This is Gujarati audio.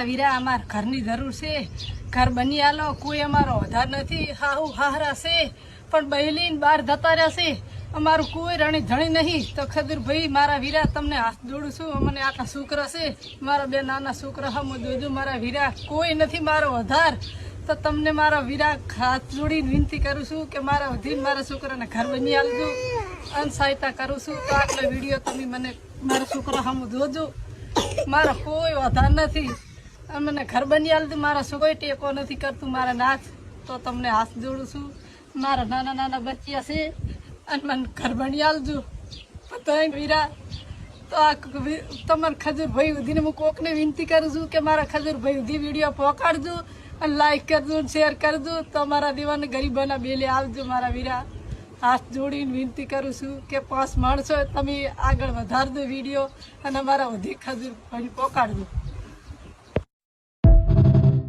વીરા અમાર ઘરની જરૂર છે, ઘર બની આલો, કોઈ અમારો આધાર નથી, હાહુ હાહરા છે પણ બહેલીને બહાર જતા રહેશે, અમારું કોઈ રણી ધણી નહીં. તો ખજૂરભાઈ મારા વીરા તમને હાથ જોડું છું, મને આટલા છોકરા છે, મારા બે નાના છોકરા હમ જોજો મારા વીરા, કોઈ નથી મારો આધાર. તો તમને મારા વીરા હાથ જોડીને વિનંતી કરું છું કે મારા વધીને મારા છોકરાને ઘર બની આલજો અને સહાયતા કરું છું. તો આટલો વિડીયો તમે મને મારા છોકરા હમ જોજો, મારો કોઈ આધાર નથી, મને ઘર બની આલતું, મારા કોઈ ટેકો નથી કરતું મારા નાથ. તો તમને હાથ જોડું છું, મારા નાના નાના બચ્ચા છે અને મને ઘર બની આલજો બધા વીરા. તો આ તમારે ખજૂરભાઈ સુધીને હું કોકને વિનંતી કરું છું કે મારા ખજૂરભાઈ સુધી વિડીયો પહોંચાડજો અને લાઈક કરજો, શેર કરજો. તો મારા દીવાને ગરીબોના બેલે આવજો મારા વીરા. હાથ જોડીને વિનંતી કરું છું કે 5 માણસો તમે આગળ વધારજો વિડીયો અને મારા વધી ખજૂરભાઈ પહોંચાડજો.